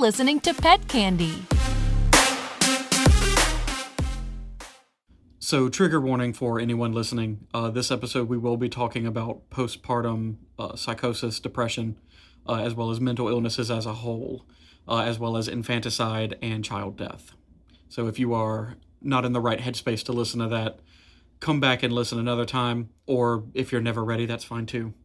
listening to Pet Candy. So, trigger warning for anyone listening. This episode, we will be talking about postpartum psychosis, depression, as well as mental illnesses as a whole, as well as infanticide and child death. So if you are not in the right headspace to listen to that, come back and listen another time, or if you're never ready, that's fine too.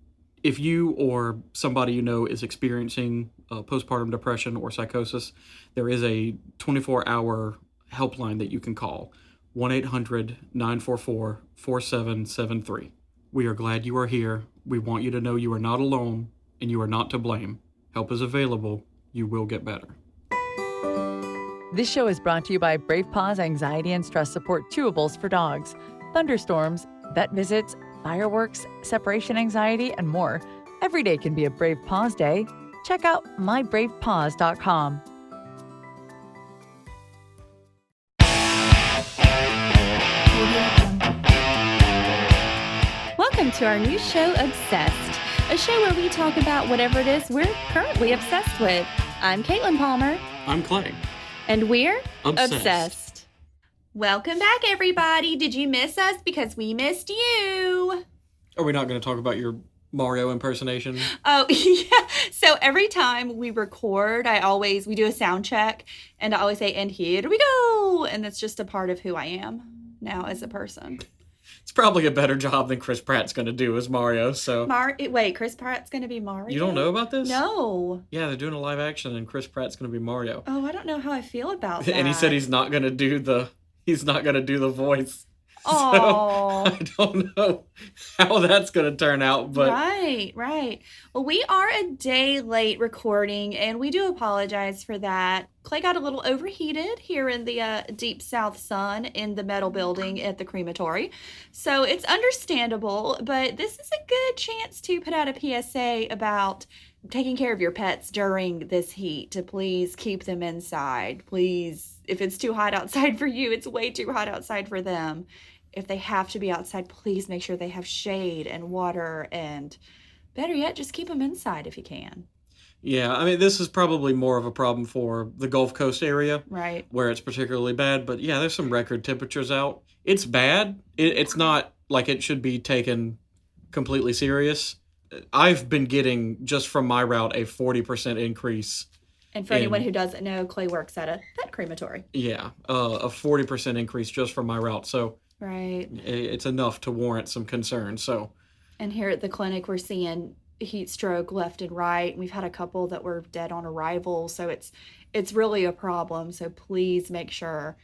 If you or somebody you know is experiencing postpartum depression or psychosis, there is a 24-hour helpline that you can call, 1-800-944-4773. We are glad you are here. We want you to know you are not alone and you are not to blame. Help is available. You will get better. This show is brought to you by Brave Paws Anxiety and Stress Support Chewables for Dogs, thunderstorms, vet visits, fireworks, separation anxiety, and more. Every day can be a Brave Paws Day. Check out mybravepaws.com. Welcome to our new show, Obsessed, a show where we talk about whatever it is we're currently obsessed with. I'm Caitlin Palmer. I'm Clay. And we're Obsessed. Welcome back, everybody. Did you miss us? Because we missed you. Are we not going to talk about your Mario impersonation? Oh, yeah. So every time we record, we do a sound check, and I always say, and here we go. And that's just a part of who I am now as a person. It's probably a better job than Chris Pratt's going to do as Mario, so... Wait, Chris Pratt's going to be Mario? You don't know about this? No. Yeah, they're doing a live action, and Chris Pratt's going to be Mario. Oh, I don't know how I feel about that. And he said he's not going to do the voice. Oh, so, I don't know how that's going to turn out, but... Right. Well, we are a day late recording, and we do apologize for that. Clay got a little overheated here in the deep south sun in the metal building at the crematory. So it's understandable, but this is a good chance to put out a PSA about taking care of your pets during this heat, to please keep them inside. Please, if it's too hot outside for you, it's way too hot outside for them. If they have to be outside, please make sure they have shade and water, and better yet, just keep them inside if you can. Yeah, I mean, this is probably more of a problem for the Gulf Coast area. Right. Where it's particularly bad. But yeah, there's some record temperatures out. It's bad. It's not like it should be taken completely serious. I've been getting, just from my route, a 40% increase. And for anyone who doesn't know, Clay works at a pet crematory. Yeah, a 40% increase just from my route. So right, it's enough to warrant some concern. So, and here at the clinic, we're seeing heat stroke left and right. We've had a couple that were dead on arrival. So it's really a problem. So please make sure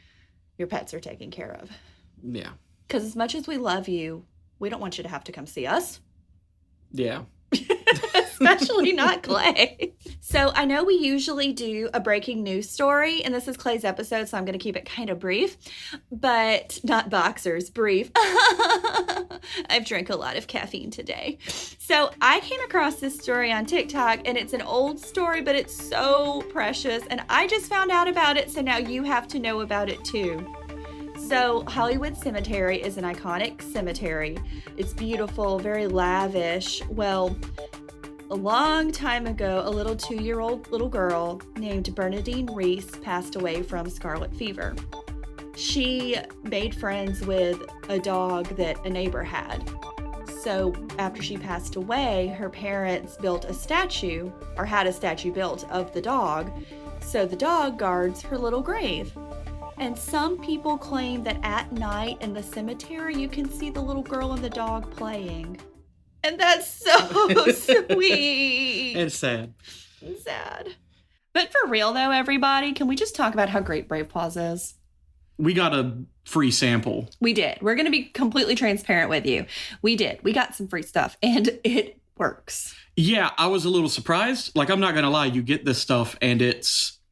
your pets are taken care of. Yeah. Because as much as we love you, we don't want you to have to come see us. Yeah. Especially not Clay. So I know we usually do a breaking news story, and this is Clay's episode, so I'm going to keep it kind of brief, but not boxers, brief. I've drank a lot of caffeine today. So I came across this story on TikTok, and it's an old story, but it's so precious, and I just found out about it, so now you have to know about it too. So Hollywood Cemetery is an iconic cemetery. It's beautiful, very lavish. Well, a long time ago, a little 2-year-old little girl named Bernadine Reese passed away from scarlet fever. She made friends with a dog that a neighbor had. So after she passed away, her parents built a statue, or had a statue built of the dog. So the dog guards her little grave. And some people claim that at night in the cemetery, you can see the little girl and the dog playing. And that's so sweet. And sad. Sad. But for real, though, everybody, can we just talk about how great Brave Paws is? We got a free sample. We did. We're going to be completely transparent with you. We did. We got some free stuff, and it works. Yeah, I was a little surprised. Like, I'm not going to lie, you get this stuff, and it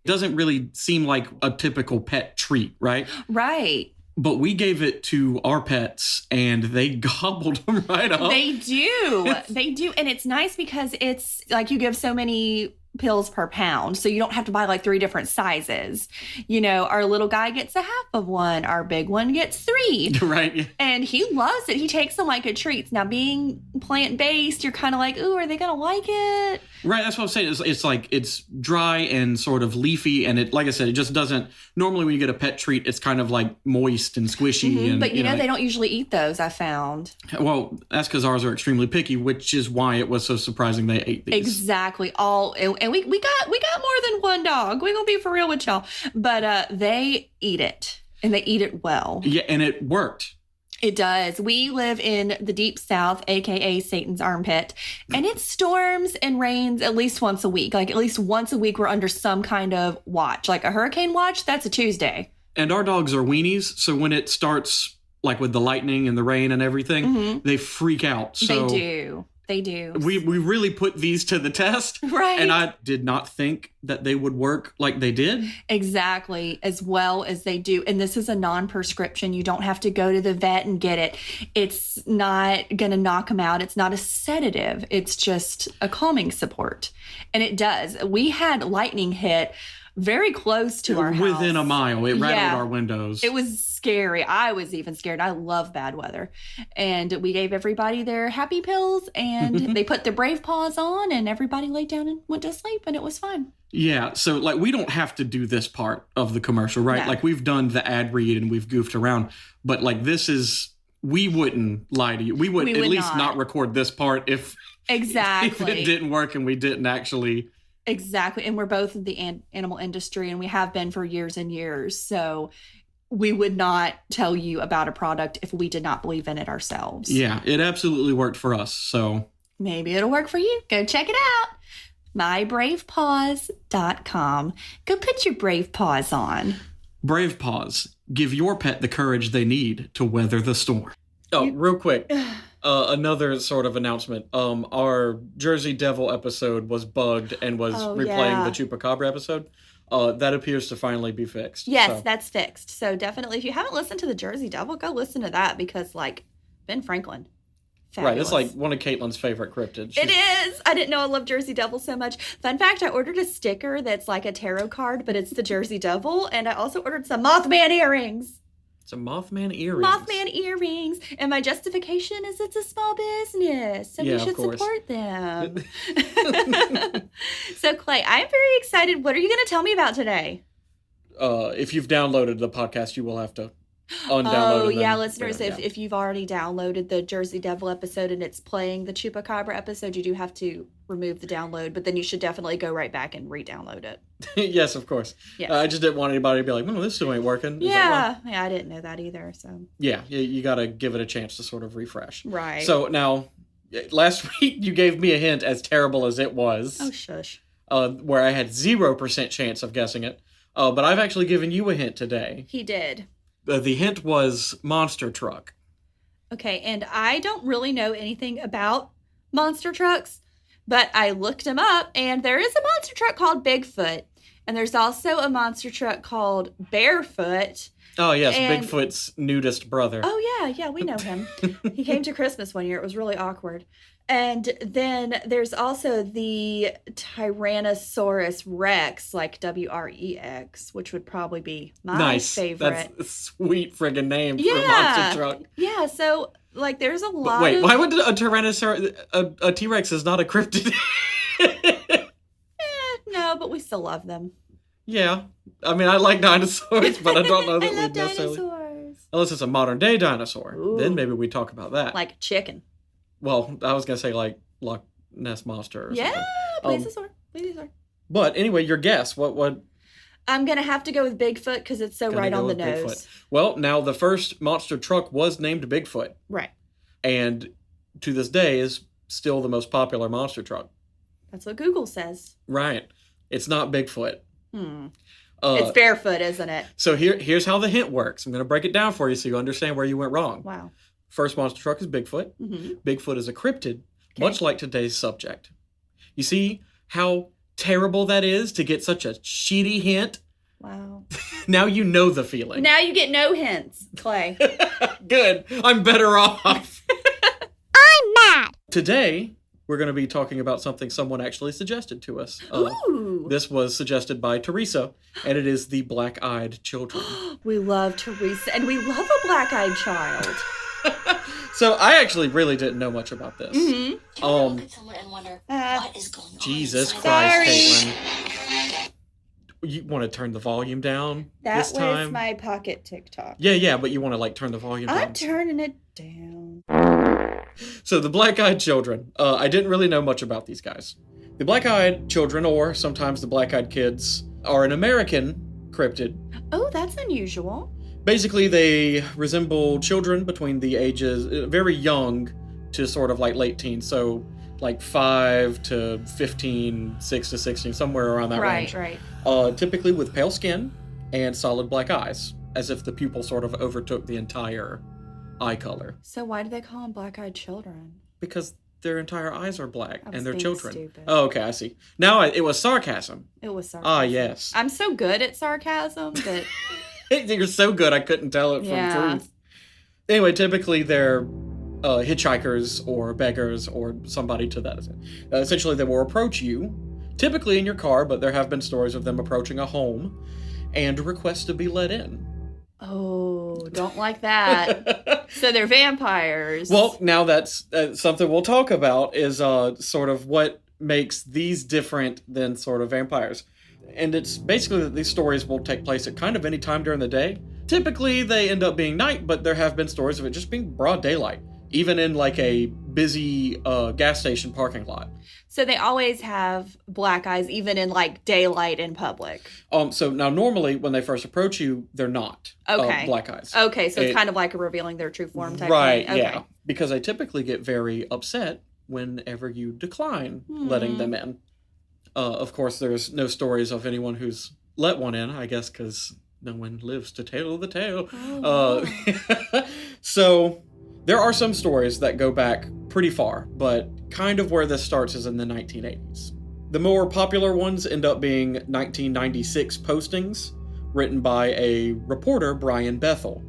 doesn't really seem like a typical pet treat, right? Right. But we gave it to our pets, and they gobbled them right up. They do. They do. And it's nice because it's like you give so many pills per pound. So you don't have to buy like 3 different sizes. You know, our little guy gets a half of one. Our big one gets 3. Right. Yeah. And he loves it. He takes them like a treat. Now, being plant-based, you're kind of like, ooh, are they going to like it? Right, that's what I'm saying. It's like it's dry and sort of leafy, and it, like I said, it just doesn't. Normally, when you get a pet treat, it's kind of like moist and squishy. And But you know, they don't usually eat those, I found. Well, that's because ours are extremely picky, which is why it was so surprising they ate these. Exactly. And we got more than one dog. We're gonna be for real with y'all. But they eat it, and they eat it well. Yeah, and it worked. It does. We live in the deep south, aka Satan's armpit, and it storms and rains at least once a week. Like at least once a week, we're under some kind of watch, like a hurricane watch. That's a Tuesday. And our dogs are weenies, so when it starts, like with the lightning and the rain and everything, they freak out. So They do. They do. We really put these to the test. Right. And I did not think that they would work like they did. Exactly, as well as they do. And this is a non-prescription. You don't have to go to the vet and get it. It's not going to knock them out. It's not a sedative. It's just a calming support. And it does. We had lightning hit very close to our house. Within a mile. It rattled our windows. It was scary. I was even scared. I love bad weather. And we gave everybody their happy pills, and they put their brave paws on, and everybody laid down and went to sleep, and it was fine. Yeah, so like we don't have to do this part of the commercial, right? No. Like we've done the ad read and we've goofed around, but like this is, we wouldn't lie to you. We would at least not record this part if Exactly. if it didn't work and we didn't actually. Exactly. And we're both in the animal industry, and we have been for years and years. So we would not tell you about a product if we did not believe in it ourselves. Yeah, it absolutely worked for us. So maybe it'll work for you. Go check it out. mybravepaws.com. Go put your brave paws on. Brave Paws, give your pet the courage they need to weather the storm. Oh, real quick. Another sort of announcement. Our Jersey Devil episode was bugged and was replaying the Chupacabra episode. That appears to finally be fixed. Yes, that's fixed. So definitely, if you haven't listened to the Jersey Devil, go listen to that, because like Ben Franklin. Fabulous. Right, it's like one of Caitlin's favorite cryptids. It is. I didn't know I loved Jersey Devil so much. Fun fact, I ordered a sticker that's like a tarot card, but it's the Jersey Devil. And I also ordered some Mothman earrings. Some Mothman earrings. Mothman earrings. And my justification is it's a small business, so we should support them. So, Clay, I'm very excited. What are you going to tell me about today? If you've downloaded the podcast, you will have to undownload it. Oh, yeah, listeners, if you've already downloaded the Jersey Devil episode and it's playing the Chupacabra episode, you do have to remove the download, but then you should definitely go right back and re-download it. Yes, of course. Yes. I just didn't want anybody to be like, "Oh, this still ain't working." Yeah, I didn't know that either. So yeah, you got to give it a chance to sort of refresh. Right. So now, last week you gave me a hint, as terrible as it was. Oh, shush. Where I had 0% chance of guessing it. But I've actually given you a hint today. He did. The hint was monster truck. Okay, and I don't really know anything about monster trucks, but I looked them up, and there is a monster truck called Bigfoot, and there's also a monster truck called Barefoot. Oh, yes, Bigfoot's nudist brother. Oh, yeah, we know him. He came to Christmas one year. It was really awkward. And then there's also the Tyrannosaurus Rex, like WREX, which would probally be my favorite. That's a sweet friggin' name for a monster truck. Yeah, so, like, there's a lot Wait, why would a Tyrannosaurus... A T-Rex is not a cryptid? No, but we still love them. Yeah. I mean, I like dinosaurs, but I don't know that I love we'd necessarily... dinosaurs. Unless it's a modern-day dinosaur. Ooh. Then maybe we talk about that. Like chicken. Well, I was going to say, like, Loch Ness Monster or something. Plesiosaur. But anyway, your guess. What? I'm going to have to go with Bigfoot because it's so right on the nose. Bigfoot. Well, now, the first monster truck was named Bigfoot. Right. And to this day is still the most popular monster truck. That's what Google says. Right. It's not Bigfoot. It's Barefoot, isn't it? So here's how the hint works. I'm going to break it down for you so you understand where you went wrong. Wow. First monster truck is Bigfoot. Mm-hmm. Bigfoot is a cryptid, much like today's subject. You see how terrible that is to get such a shitty hint? Wow. Now you know the feeling. Now you get no hints, Clay. Good. I'm better off. I'm mad. Today, we're going to be talking about something someone actually suggested to us. Ooh. This was suggested by Teresa, and it is the Black-Eyed Children. We love Teresa, and we love a black-eyed child. So I actually really didn't know much about this. Mm-hmm. Look at someone and wonder what is going on. Jesus inside. Christ, Sorry. Caitlin. You want to turn the volume down That this time? was my pocket TikTok. Yeah, but you want to like turn the volume down. I'm turning it down. So the Black-Eyed Children. I didn't really know much about these guys. The Black-Eyed Children, or sometimes the Black-Eyed Kids, are an American cryptid. Oh, that's unusual. Basically, they resemble children between the ages, very young to sort of like late teens. So like 5 to 15, 6 to 16, somewhere around that range. Right. Typically with pale skin and solid black eyes, as if the pupil sort of overtook the entire eye color. So why do they call them black-eyed children? Because their entire eyes are black I was and they're being children. stupid. Oh, okay, I see. Now it was sarcasm. It was sarcasm. Ah, yes. I'm so good at sarcasm that... You're so good I couldn't tell it from truth. Anyway, typically they're hitchhikers or beggars or somebody to that extent. Essentially, they will approach you, typically in your car, but there have been stories of them approaching a home and request to be let in. Oh, don't like that. So they're vampires. Well, now that's something we'll talk about is sort of what makes these different than sort of vampires. And it's basically that these stories will take place at kind of any time during the day. Typically, they end up being night, but there have been stories of it just being broad daylight, even in like a busy gas station parking lot. So they always have black eyes, even in like daylight in public. So now normally when they first approach you, they're not black eyes. Okay, so it's kind of like a revealing their true form type right, thing. Okay. Yeah. Because they typically get very upset whenever you decline letting them in. Of course, there's no stories of anyone who's let one in, I guess, because no one lives to tell the tale. So there are some stories that go back pretty far, but kind of where this starts is in the 1980s. The more popular ones end up being 1996 postings written by a reporter, Brian Bethel,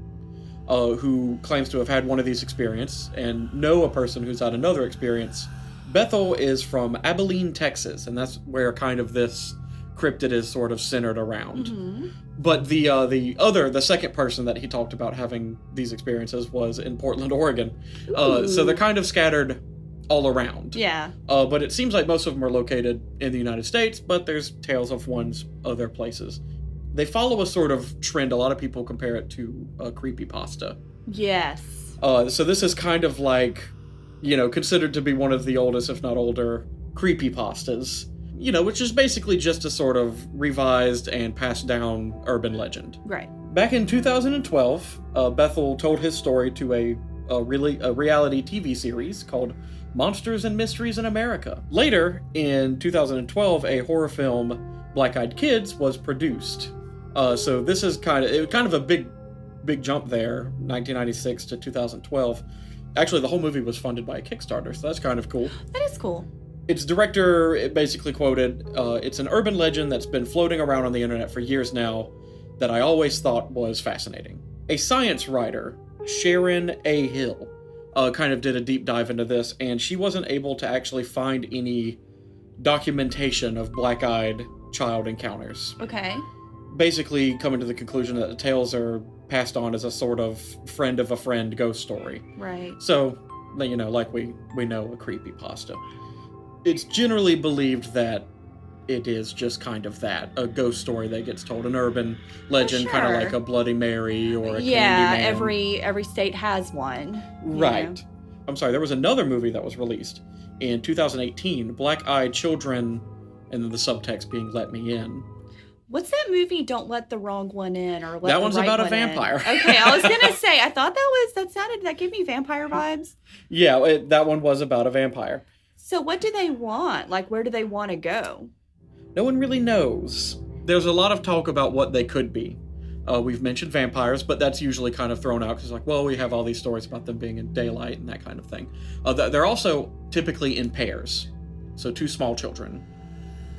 who claims to have had one of these experiences and know a person who's had another experience. Bethel is from Abilene, Texas, and that's where kind of this cryptid is sort of centered around. Mm-hmm. But the second person that he talked about having these experiences was in Portland, Oregon. So they're kind of scattered all around. Yeah. But it seems like most of them are located in the United States, but there's tales of ones other places. They follow a sort of trend. A lot of people compare it to creepypasta. Yes. So this is kind of like, considered to be one of the oldest, if not older, creepypastas, which is basically just a sort of revised and passed down urban legend. Right. Back in 2012, Bethel told his story to a reality TV series called Monsters and Mysteries in America. Later, in 2012, a horror film, Black-Eyed Kids, was produced. So this is kind of a big jump there, 1996 to 2012. Actually, the whole movie was funded by a Kickstarter, so that's kind of cool. That is cool. Its director basically quoted, it's an urban legend that's been floating around on the internet for years now that I always thought was fascinating. A science writer, Sharon A. Hill, kind of did a deep dive into this, and she wasn't able to actually find any documentation of black-eyed child encounters. Okay. Basically coming to the conclusion that the tales are passed on as a sort of friend of a friend ghost story. Right. So, like we know a creepypasta. It's generally believed that it is just kind of that, a ghost story that gets told, an urban legend, kind of like a Bloody Mary or a Candyman. Every state has one. Right. I'm sorry, there was another movie that was released in 2018, Black-Eyed Children, and then the subtext being Let Me In. What's that movie, Don't Let the Wrong One In, or Let That the one's Right about a One vampire. In? Okay, I was going to say, I thought that gave me vampire vibes. Yeah, that one was about a vampire. So what do they want? Like, where do they want to go? No one really knows. There's a lot of talk about what they could be. We've mentioned vampires, but that's usually kind of thrown out because, we have all these stories about them being in daylight and that kind of thing. They're also typically in pairs, so 2 small children,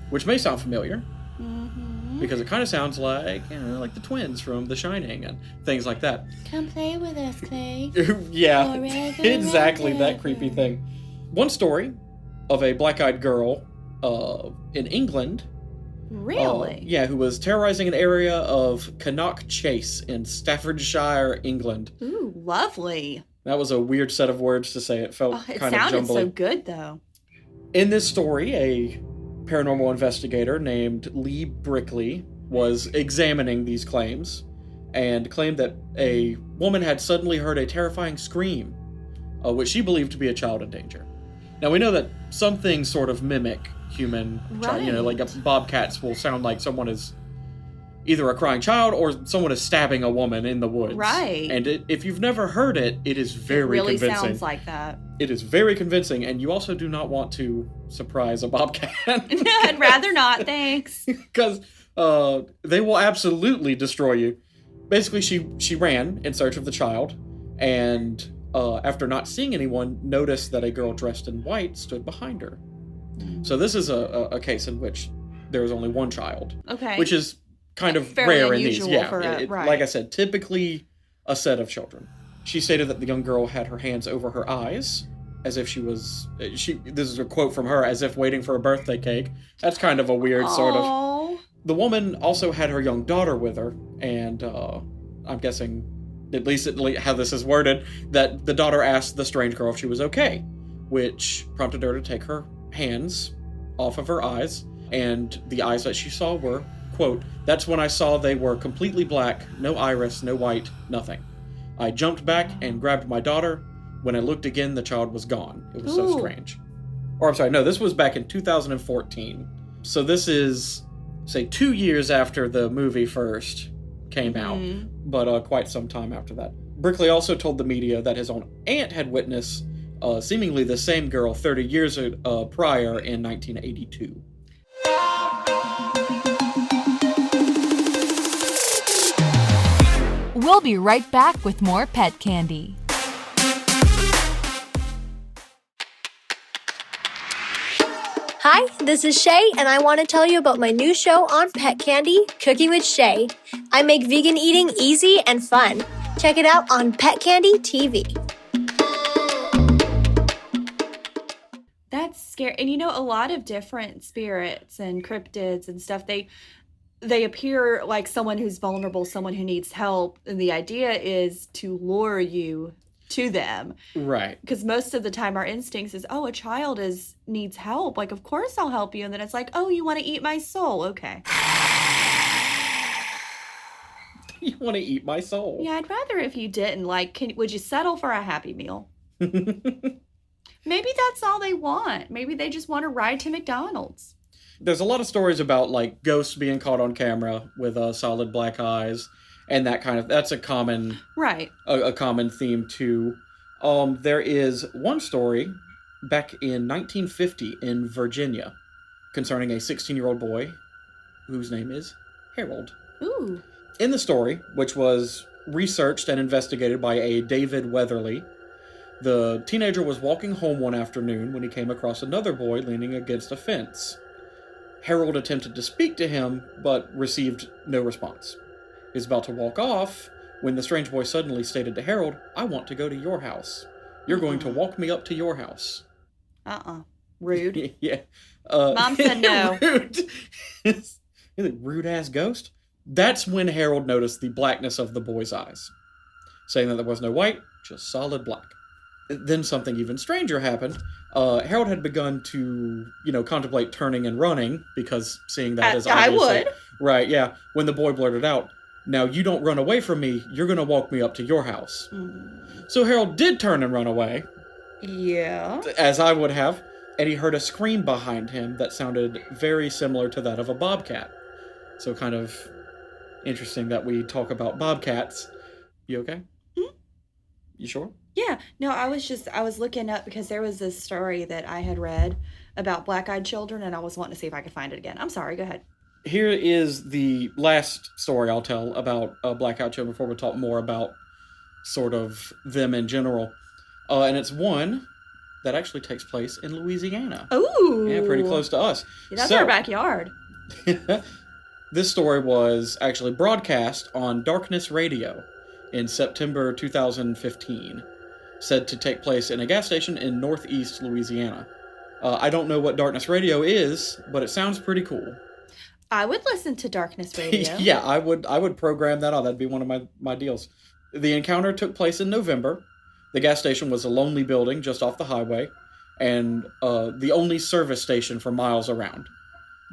which may sound familiar. Mm-hmm. Because it kind of sounds like, like the twins from The Shining and things like that. Come play with us, Clay. Yeah, Forever exactly, and that ever. creepy thing. One story of a black-eyed girl in England. Really? Yeah, who was terrorizing an area of Cannock Chase in Staffordshire, England. Ooh, lovely. That was a weird set of words to say. It felt It kind of sounded jumbly. so good, though. In this story, a paranormal investigator named Lee Brickley was examining these claims and claimed that a woman had suddenly heard a terrifying scream, which she believed to be a child in danger. Now, we know that some things sort of mimic human, like bobcats will sound like someone is either a crying child or someone is stabbing a woman in the woods. Right. And if you've never heard it, it is very convincing. It really sounds like that. It is very convincing, and you also do not want to surprise a bobcat. I'd rather not, thanks. Because they will absolutely destroy you. Basically, she ran in search of the child, and after not seeing anyone, noticed that a girl dressed in white stood behind her. So this is a case in which there is only one child. Okay. Which is kind of fairly rare in these. unusual Yeah, for right. Like I said, typically a set of children. She stated that the young girl had her hands over her eyes, as if this is a quote from her, as if waiting for a birthday cake. That's kind of a weird sort of. The woman also had her young daughter with her, and I'm guessing, at least how this is worded, that the daughter asked the strange girl if she was okay, which prompted her to take her hands off of her eyes, and the eyes that she saw were, quote, "That's when I saw they were completely black, no iris, no white, nothing. I jumped back and grabbed my daughter. When I looked again, the child was gone. It was so strange." Or I'm sorry, no, this was back in 2014. So this is, say, 2 years after the movie first came out, but quite some time after that. Brickley also told the media that his own aunt had witnessed seemingly the same girl 30 years prior in 1982. We'll be right back with more pet candy. Hi, this is Shay, and I want to tell you about my new show on Pet Candy, Cooking with Shay. I make vegan eating easy and fun. Check it out on Pet Candy TV. That's scary. And a lot of different spirits and cryptids and stuff, they appear like someone who's vulnerable, someone who needs help. And the idea is to lure you to them. Right. Because most of the time our instincts is, a child needs help. Like, of course I'll help you. And then it's like, you want to eat my soul. Okay. You want to eat my soul. Yeah, I'd rather if you didn't. Like, would you settle for a Happy Meal? Maybe that's all they want. Maybe they just want to ride to McDonald's. There's a lot of stories about, like, ghosts being caught on camera with solid black eyes and that kind of... That's a common... Right. A common theme, too. There is one story back in 1950 in Virginia concerning a 16-year-old boy whose name is Harold. Ooh. In the story, which was researched and investigated by a David Weatherly, the teenager was walking home one afternoon when he came across another boy leaning against a fence. Harold attempted to speak to him, but received no response. He was about to walk off when the strange boy suddenly stated to Harold, "I want to go to your house. You're going to walk me up to your house." Rude. Yeah. Mom said no. Rude. Rude-ass ghost. That's when Harold noticed the blackness of the boy's eyes, saying that there was no white, just solid black. Then something even stranger happened. Harold had begun to, contemplate turning and running, because seeing that is obviously... I would. Right, yeah. When the boy blurted out, "Now you don't run away from me, you're going to walk me up to your house." So Harold did turn and run away. Yeah. As I would have. And he heard a scream behind him that sounded very similar to that of a bobcat. So kind of interesting that we talk about bobcats. You okay? You sure? Yeah. No, I was looking up because there was this story that I had read about black-eyed children, and I was wanting to see if I could find it again. I'm sorry, go ahead. Here is the last story I'll tell about black-eyed children before we talk more about sort of them in general. And it's one that actually takes place in Louisiana. Ooh. Yeah, pretty close to us. Yeah, that's our backyard. This story was actually broadcast on Darkness Radio in September 2015, said to take place in a gas station in northeast Louisiana. I don't know what Darkness Radio is, but it sounds pretty cool. I would listen to Darkness Radio. Yeah, I would program that on. That'd be one of my deals. The encounter took place in November. The gas station was a lonely building just off the highway, and the only service station for miles around.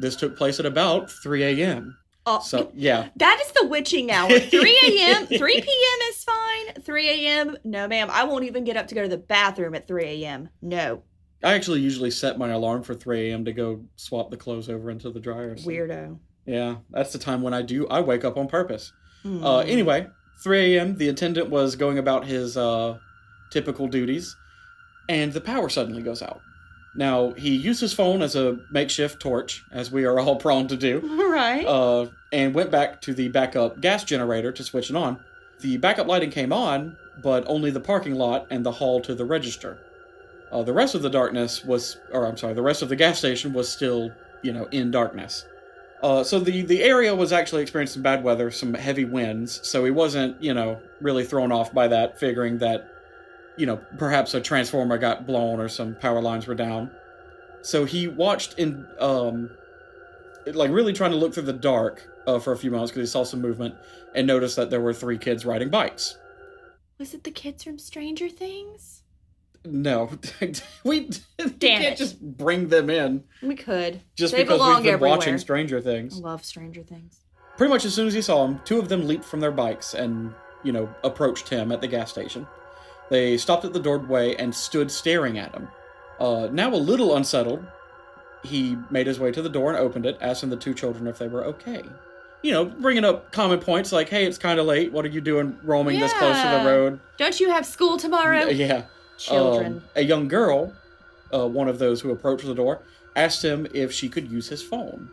This took place at about 3 a.m. Oh, so, yeah. That is the witching hour. 3 a.m., 3 p.m. is fine. 3 a.m., no, ma'am. I won't even get up to go to the bathroom at 3 a.m. No. I actually usually set my alarm for 3 a.m. to go swap the clothes over into the dryer. So. Weirdo. Yeah, that's the time when I wake up on purpose. Anyway, 3 a.m., the attendant was going about his typical duties, and the power suddenly goes out. Now, he used his phone as a makeshift torch, as we are all prone to do. Right. And went back to the backup gas generator to switch it on. The backup lighting came on, but only the parking lot and the hall to the register. The rest of the the rest of the gas station was still, in darkness. So the area was actually experiencing some bad weather, some heavy winds, so he wasn't, really thrown off by that, figuring that, perhaps a transformer got blown or some power lines were down. So he watched in, really trying to look through the dark for a few moments because he saw some movement and noticed that there were 3 kids riding bikes. Was it the kids from Stranger Things? No. We can't just bring them in. We could. Just they because we've been everywhere. watching Stranger Things. I love Stranger Things. Pretty much as soon as he saw him, 2 of them leaped from their bikes and, approached him at the gas station. They stopped at the doorway and stood staring at him. Now a little unsettled, he made his way to the door and opened it, asking the 2 children if they were okay. Bringing up common points like, hey, it's kind of late. What are you doing roaming this close to the road? Don't you have school tomorrow? Yeah. Children. A young girl, one of those who approached the door, asked him if she could use his phone.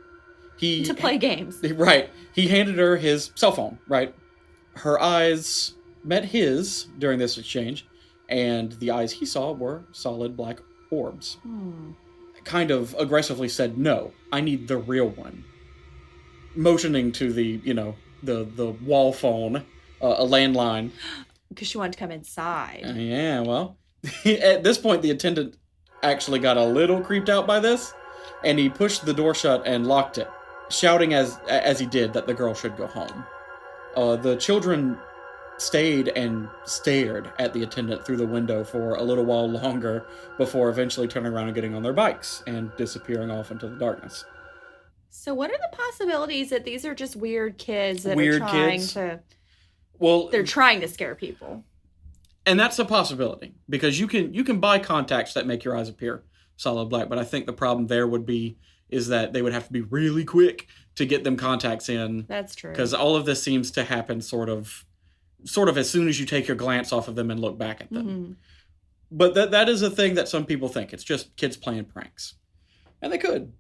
To play games. Right. He handed her his cell phone, right? Her eyes met his during this exchange, and the eyes he saw were solid black orbs. Kind of aggressively said, no, I need the real one. Motioning to the wall phone, a landline. Because she wanted to come inside. Yeah, well, at this point, the attendant actually got a little creeped out by this, and he pushed the door shut and locked it, shouting as he did that the girl should go home. The children stayed and stared at the attendant through the window for a little while longer before eventually turning around and getting on their bikes and disappearing off into the darkness. So what are the possibilities that these are just weird kids that are trying to... Well, they're trying to scare people. And that's a possibility, because you can buy contacts that make your eyes appear solid black, but I think the problem there is that they would have to be really quick to get them contacts in. That's true. Because all of this seems to happen sort of as soon as you take your glance off of them and look back at them. Mm-hmm. But that is a thing that some people think. It's just kids playing pranks. And they could.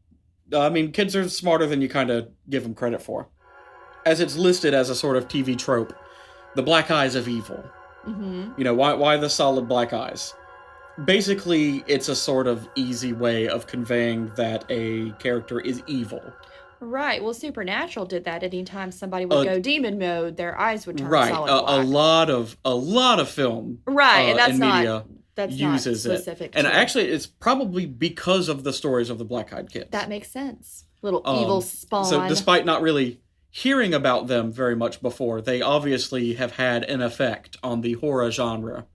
Kids are smarter than you kind of give them credit for. As it's listed as a sort of TV trope, the black eyes of evil. Mm-hmm. Why the solid black eyes? Basically, it's a sort of easy way of conveying that a character is evil. Right. Well, Supernatural did that. Anytime somebody would go demon mode, their eyes would turn solid black. A lot of film, right, and media that's uses not specific. And actually, it's probably because of the stories of the black-eyed kids. That makes sense. Little evil spawn. So, despite not really hearing about them very much before, they obviously have had an effect on the horror genre.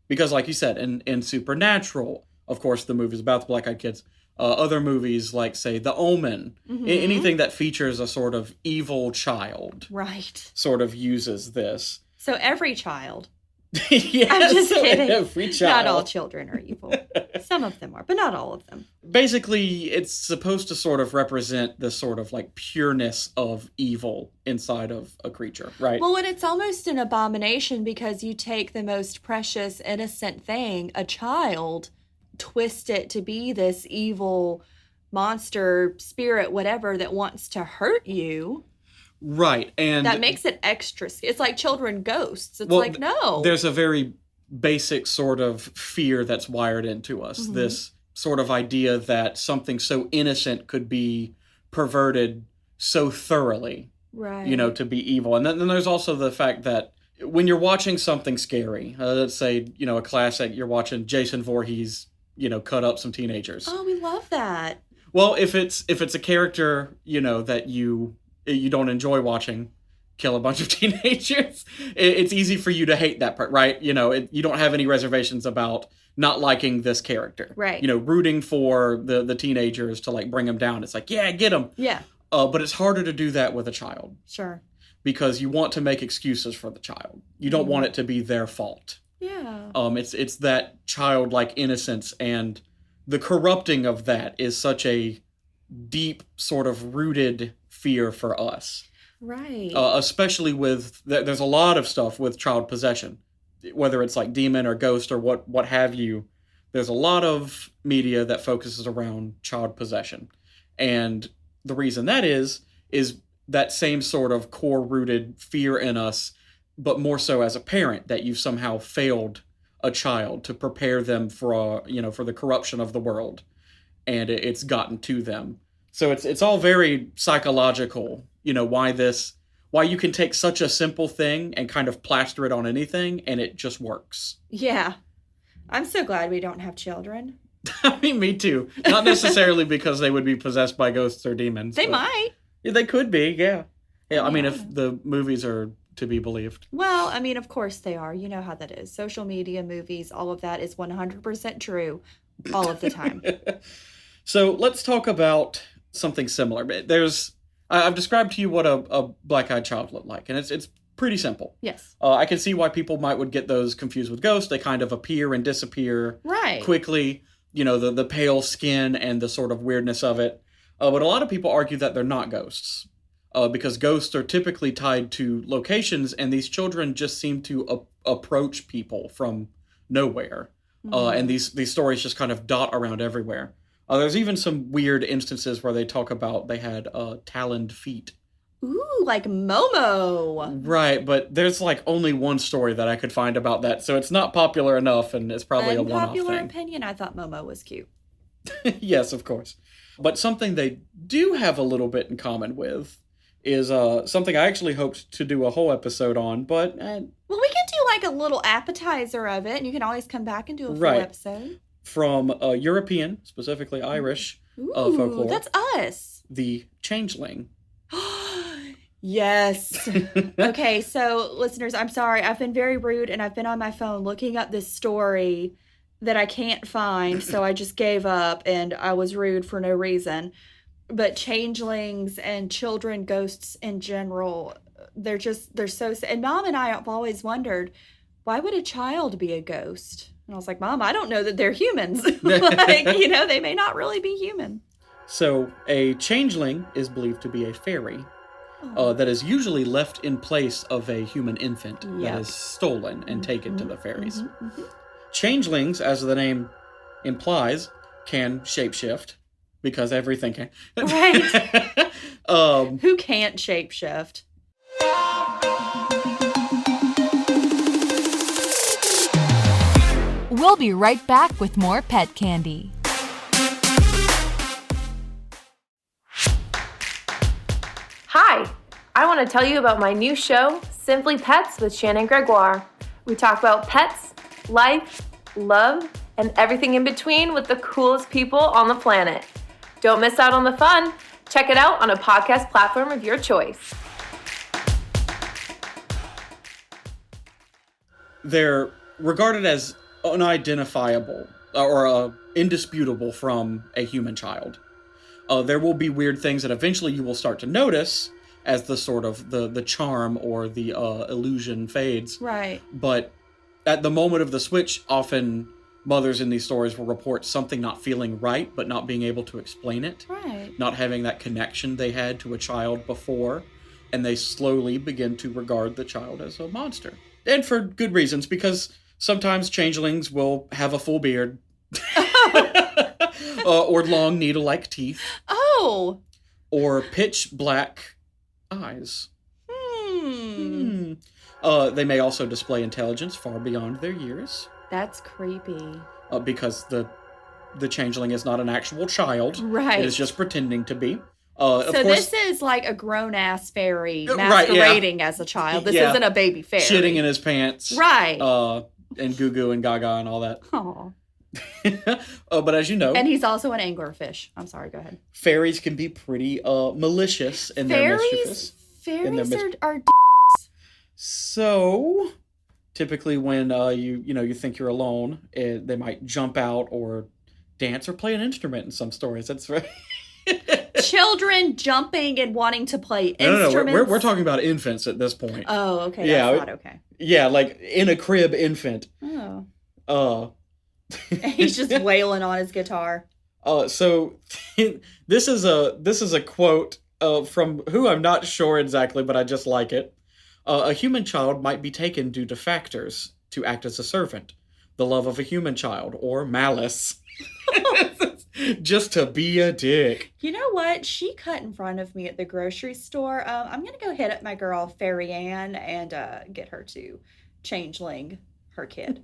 Because, like you said, in Supernatural, of course, the movie's about the black-eyed kids. Other movies like, say, The Omen, anything that features a sort of evil child, right, sort of uses this. So every child. Yes, I'm just kidding. Every child. Not all children are evil. Some of them are, but not all of them. Basically, it's supposed to sort of represent the sort of like pureness of evil inside of a creature, right? Well, and it's almost an abomination because you take the most precious, innocent thing, a child, twist it to be this evil monster, spirit, whatever, that wants to hurt you. Right. And that makes it extra. It's like children ghosts. It's like, no. There's a very basic sort of fear that's wired into us. Mm-hmm. This sort of idea that something so innocent could be perverted so thoroughly, right? To be evil. And then there's also the fact that when you're watching something scary, let's say, a classic, you're watching Jason Voorhees cut up some teenagers. Oh, we love that. Well, if it's a character, that you don't enjoy watching kill a bunch of teenagers, it's easy for you to hate that part, right? You don't have any reservations about not liking this character. Right. Rooting for the teenagers to like bring them down. It's like, yeah, get them. Yeah. But it's harder to do that with a child. Sure. Because you want to make excuses for the child. You don't want it to be their fault. Yeah. It's that childlike innocence, and the corrupting of that is such a deep sort of rooted fear for us. Right. Especially with, there's a lot of stuff with child possession, whether it's like demon or ghost or what have you. There's a lot of media that focuses around child possession. And the reason that is that same sort of core rooted fear in us, but more so as a parent, that you've somehow failed a child to prepare them for the corruption of the world, and it's gotten to them. So it's all very psychological, why you can take such a simple thing and kind of plaster it on anything and it just works. Yeah. I'm so glad we don't have children. I mean, me too. Not necessarily because they would be possessed by ghosts or demons. They might. They could be, yeah. Yeah, I mean, if the movies are to be believed. Well, I mean, of course they are. You know how that is. Social media, movies, all of that is 100% true all of the time. So let's talk about something similar. I've described to you what a black-eyed child looked like, and it's pretty simple. Yes. I can see why people would get those confused with ghosts. They kind of appear and disappear quickly. The pale skin and the sort of weirdness of it. But a lot of people argue that they're not ghosts. Because ghosts are typically tied to locations, and these children just seem to approach people from nowhere. And these stories just kind of dot around everywhere. There's even some weird instances where they talk about they had taloned feet. Ooh, like Momo. Right, but there's like only one story that I could find about that, so it's not popular enough, and it's probably a one-off thing. Unpopular opinion, I thought Momo was cute. Yes, of course. But something they do have a little bit in common with is something I actually hoped to do a whole episode on, but... well, we can do like a little appetizer of it, and you can always come back and do a full episode. From European, specifically Irish, folklore. That's us. The Changeling. Yes. Okay, so listeners, I'm sorry. I've been very rude, and I've been on my phone looking up this story that I can't find, so I just gave up, and I was rude for no reason. But changelings and children ghosts in general, they're so sad. And Mom and I have always wondered, why would a child be a ghost? And I was like, Mom, I don't know that they're humans. They may not really be human. So a changeling is believed to be a fairy that is usually left in place of a human infant that is stolen and taken to the fairies. Changelings, as the name implies, can shapeshift. Because everything can. Right. Who can't shapeshift? We'll be right back with more pet candy. Hi, I want to tell you about my new show, Simply Pets with Shannon Gregoire. We talk about pets, life, love, and everything in between with the coolest people on the planet. Don't miss out on the fun. Check it out on a podcast platform of your choice. They're regarded as unidentifiable or indisputable from a human child. There will be weird things that eventually you will start to notice as the sort of the charm or the illusion fades. Right. But at the moment of the switch, often mothers in these stories will report something not feeling right, but not being able to explain it. Right. Not having that connection they had to a child before. And they slowly begin to regard the child as a monster. And for good reasons, because sometimes changelings will have a full beard. Or long needle-like teeth. Oh! Or pitch black eyes. They may also display intelligence far beyond their years. That's creepy. Because the changeling is not an actual child. Right. It is just pretending to be. So of course, this is like a grown-ass fairy masquerading as a child. This isn't a baby fairy. Shitting in his pants. Right. And goo-goo and gaga and all that. Aww. But as you know, And he's also an anglerfish. I'm sorry, go ahead. fairies can be pretty malicious and they're mischievous. Fairies are So, typically when you think you're alone, they might jump out or dance or play an instrument in some stories. That's right. children jumping and wanting to play No, instruments. we're talking about infants at this point. Oh, okay. Yeah, That's not okay. Yeah, like in a crib infant. Oh. He's just wailing on his guitar. So this is a quote from who I'm not sure exactly, but I just like it. A human child might be taken due to factors to act as a servant, the love of a human child, or malice. Just to be a dick. You know what? She cut in front of me at the grocery store. I'm going to go hit up my girl, Fairy Ann, and get her to changeling her kid.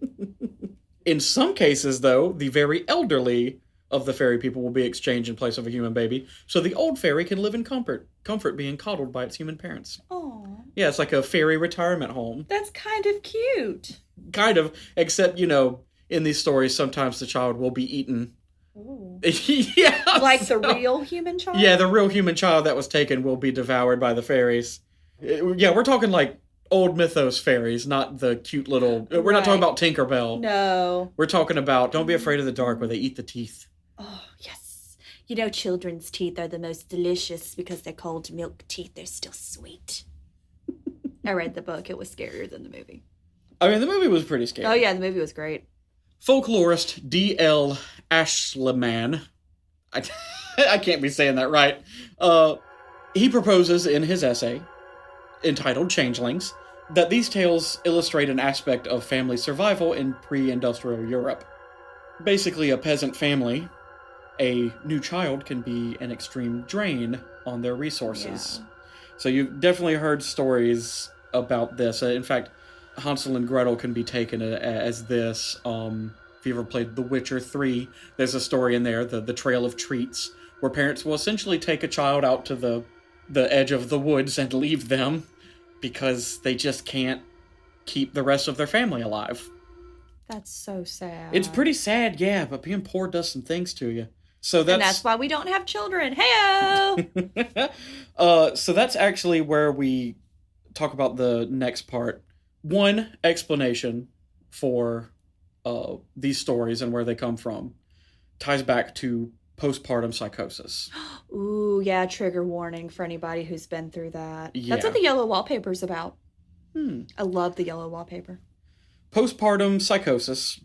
In some cases, though, the very elderly of the fairy people will be exchanged in place of a human baby, so the old fairy can live in comfort being coddled by its human parents. Oh. Yeah, it's like a fairy retirement home. That's kind of cute. Kind of, except, in these stories, sometimes the child will be eaten. Ooh. Yeah. Like the real human child? Yeah, the real human child that was taken will be devoured by the fairies. Yeah, we're talking like old mythos fairies, not the cute little... We're not talking about Tinkerbell. No. We're talking about Don't Be Afraid of the Dark, where they eat the teeth. Oh, yes. Children's teeth are the most delicious because they're called milk teeth. They're still sweet. I read the book. It was scarier than the movie. I mean, the movie was pretty scary. Oh, yeah, the movie was great. Folklorist D.L. Ashleman, I can't be saying that right, he proposes in his essay, entitled Changelings, that these tales illustrate an aspect of family survival in pre-industrial Europe. Basically, a peasant family, a new child can be an extreme drain on their resources. Yeah. So you've definitely heard stories about this. In fact, Hansel and Gretel can be taken as this. If you ever played The Witcher 3, there's a story in there, the Trail of Treats, where parents will essentially take a child out to the edge of the woods and leave them because they just can't keep the rest of their family alive. That's so sad. It's pretty sad, yeah, but being poor does some things to you. And that's why we don't have children. Hey-o! So that's actually where we talk about the next part. One explanation for these stories and where they come from ties back to postpartum psychosis. Ooh, yeah, trigger warning for anybody who's been through that. Yeah. That's what the yellow wallpaper's about. I love the yellow wallpaper. Postpartum psychosis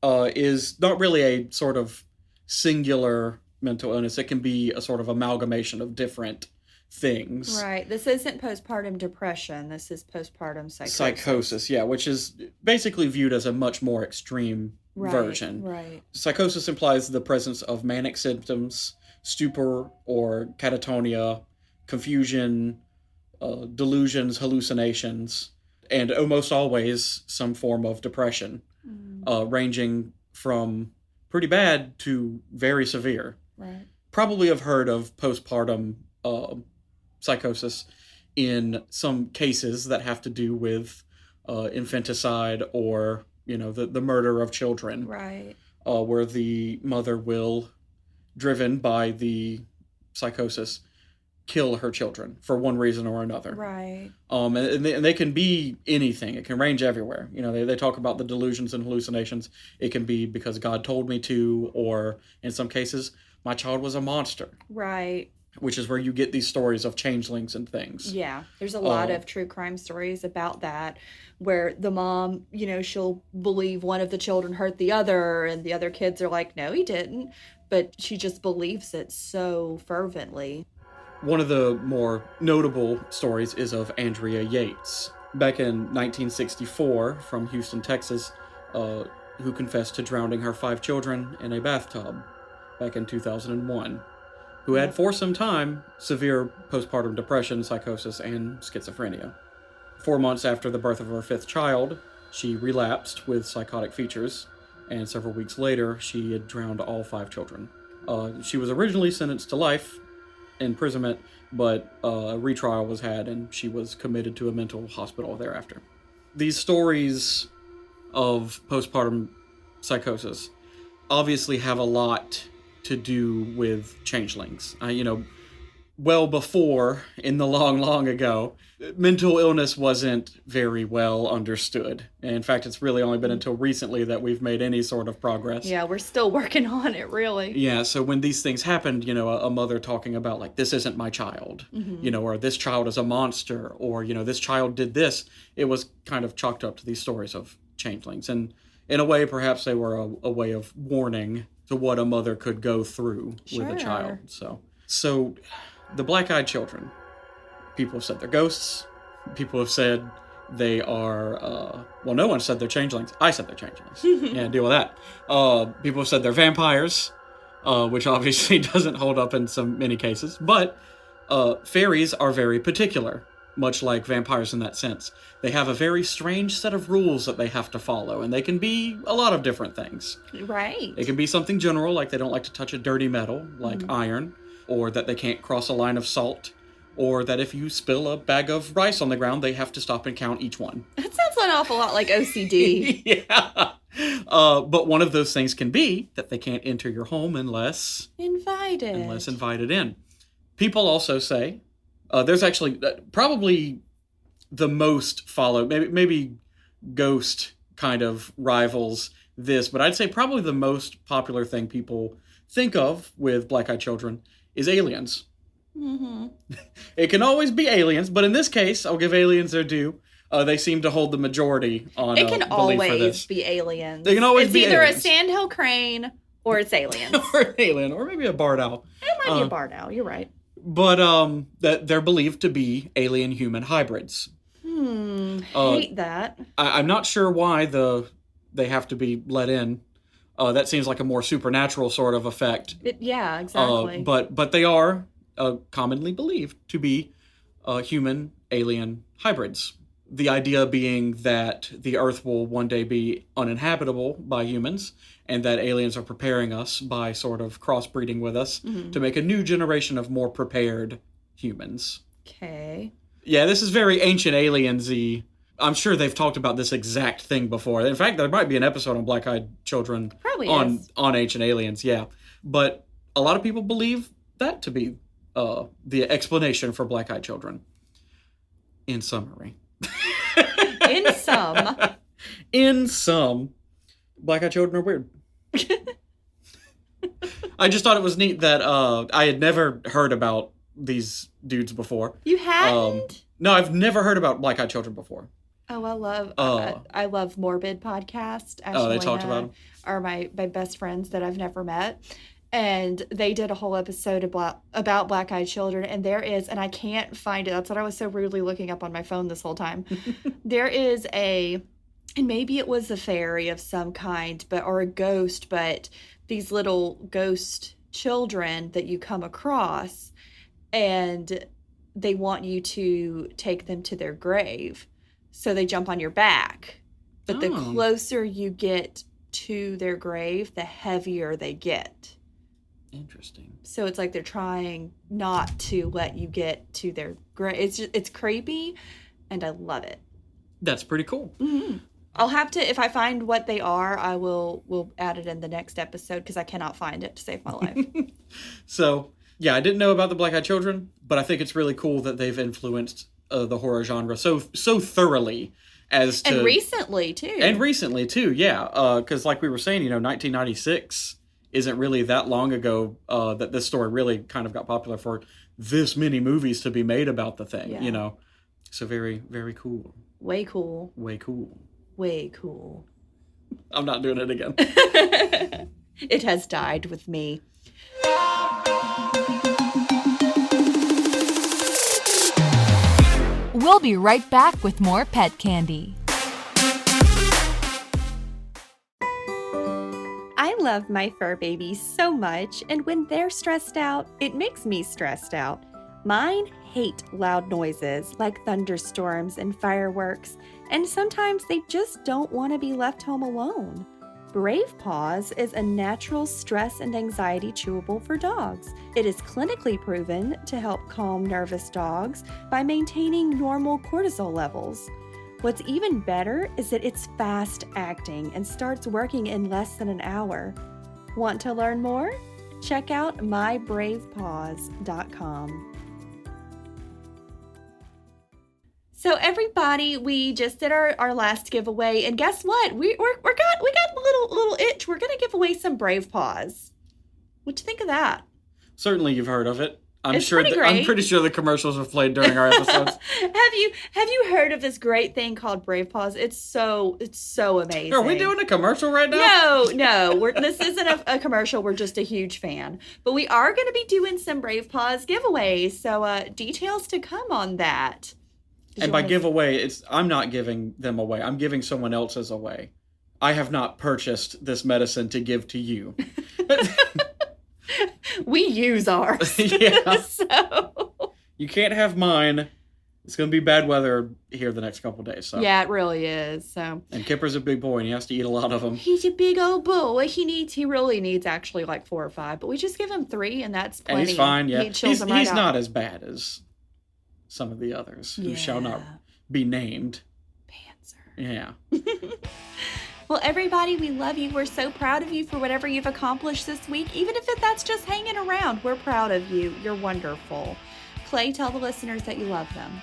is not really a sort of singular mental illness. It can be a sort of amalgamation of different things. Right. This isn't postpartum depression. This is postpartum psychosis. Psychosis, yeah, which is basically viewed as a much more extreme version. Right. Psychosis implies the presence of manic symptoms, stupor or catatonia, confusion, delusions, hallucinations, and almost always some form of depression, ranging from pretty bad to very severe. Right. Probably have heard of postpartum psychosis in some cases that have to do with infanticide or, the murder of children. Right. Where the mother will, driven by the psychosis, kill her children for one reason or another. Right. And they can be anything. It can range everywhere. They talk about the delusions and hallucinations. It can be because God told me to, or in some cases, my child was a monster. Right. Which is where you get these stories of changelings and things. Yeah. There's a lot of true crime stories about that, where the mom, she'll believe one of the children hurt the other, and the other kids are like, no, he didn't. But she just believes it so fervently. One of the more notable stories is of Andrea Yates. Back in 1964, from Houston, Texas, who confessed to drowning her 5 children in a bathtub back in 2001. Who had for some time severe postpartum depression, psychosis, and schizophrenia. 4 months after the birth of her 5th child, she relapsed with psychotic features, and several weeks later, she had drowned all 5 children. She was originally sentenced to life imprisonment, but a retrial was had, and she was committed to a mental hospital thereafter. These stories of postpartum psychosis obviously have a lot to do with changelings. Well before, in the long, long ago, mental illness wasn't very well understood. In fact, it's really only been until recently that we've made any sort of progress. Yeah, we're still working on it, really. Yeah, so when these things happened, a mother talking about, like, this isn't my child, or this child is a monster, or, this child did this, it was kind of chalked up to these stories of changelings. And in a way, perhaps they were a way of warning to what a mother could go through with a child. So the black-eyed children, people have said they're ghosts. People have said they are, no one said they're changelings. I said they're changelings. Yeah, deal with that. People have said they're vampires, which obviously doesn't hold up in many cases. But fairies are very particular, much like vampires in that sense. They have a very strange set of rules that they have to follow, and they can be a lot of different things. Right. They can be something general, like they don't like to touch a dirty metal, like iron, or that they can't cross a line of salt, or that if you spill a bag of rice on the ground, they have to stop and count each one. That sounds an awful lot like OCD. Yeah. But one of those things can be that they can't enter your home unless invited in. People also say, there's actually probably the most followed, maybe Ghost kind of rivals this, but I'd say probably the most popular thing people think of with black-eyed children is aliens. Mm-hmm. It can always be aliens, but in this case, I'll give aliens their due. They seem to hold the majority on it can belief for always this. be aliens. They can always be aliens. aliens. It's either a sandhill crane or it's aliens. Or an alien, or maybe a barred owl. It might be a barred owl, you're right. But that they're believed to be alien-human hybrids. Hate that. I'm not sure why they have to be let in. That seems like a more supernatural sort of effect. Yeah, exactly. But they are commonly believed to be human-alien hybrids. The idea being that the Earth will one day be uninhabitable by humans, and that aliens are preparing us by sort of crossbreeding with us to make a new generation of more prepared humans. Okay. Yeah, this is very Ancient Aliens-y. I'm sure they've talked about this exact thing before. In fact, there might be an episode on Black-Eyed Children on Ancient Aliens, yeah. But a lot of people believe that to be the explanation for Black-Eyed Children. In summary. In some, Black-Eyed Children are weird. I just thought it was neat that I had never heard about these dudes before. You hadn't? No, I've never heard about Black-Eyed Children before. Oh, I love Morbid podcast. They talked about them? Are my best friends that I've never met. And they did a whole episode about Black-Eyed Children. And there is, and I can't find it. That's what I was so rudely looking up on my phone this whole time. There is and maybe it was a fairy of some kind, or a ghost, but these little ghost children that you come across, and they want you to take them to their grave. So they jump on your back. But the closer you get to their grave, the heavier they get. Interesting. So it's like they're trying not to let you get to their grave. It's creepy, and I love it. That's pretty cool. Mm-hmm. I'll have to, if I find what they are, I will add it in the next episode because I cannot find it to save my life. So, yeah, I didn't know about the Black-Eyed Children, but I think it's really cool that they've influenced the horror genre so thoroughly as to... And recently, too. Yeah. Because like we were saying, 1996 isn't really that long ago that this story really kind of got popular for this many movies to be made about the thing, So very, very cool. Way cool. Way cool. Way cool. I'm not doing it again. It has died with me. We'll be right back with more pet candy. I love my fur babies so much, and when they're stressed out, it makes me stressed out. Mine hate loud noises like thunderstorms and fireworks, and sometimes they just don't want to be left home alone. Brave Paws is a natural stress and anxiety chewable for dogs. It is clinically proven to help calm nervous dogs by maintaining normal cortisol levels. What's even better is that it's fast acting and starts working in less than an hour. Want to learn more? Check out mybravepaws.com. So everybody, we just did our last giveaway, and guess what? We got a little itch. We're gonna give away some Brave Paws. What you think of that? Certainly, you've heard of it. I'm It's pretty great. I'm pretty sure the commercials were played during our episodes. Have you heard of this great thing called Brave Paws? It's so amazing. Are we doing a commercial right now? No. This isn't a commercial. We're just a huge fan. But we are going to be doing some Brave Paws giveaways. So details to come on that. And by giveaway, I'm not giving them away. I'm giving someone else's away. I have not purchased this medicine to give to you. We use ours. Yeah. So. You can't have mine. It's going to be bad weather here the next couple days. So. Yeah, it really is. So. And Kipper's a big boy, and he has to eat a lot of them. He's a big old boy. He really needs actually like 4 or 5, but we just give him 3, and that's plenty. And he's fine. Yeah, He chills them right he's out. not as bad as some of the others who shall not be named. Panzer. Yeah. Well, everybody, we love you. We're so proud of you for whatever you've accomplished this week. Even if that's just hanging around, we're proud of you. You're wonderful. Clay, tell the listeners that you love them.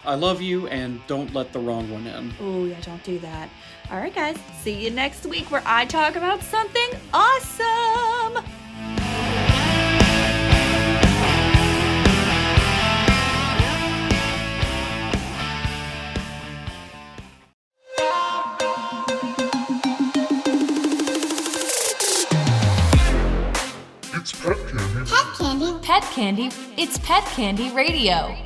I love you, and don't let the wrong one in. Oh, yeah, don't do that. All right, guys. See you next week where I talk about something awesome. Pet Candy. It's Pet Candy Radio.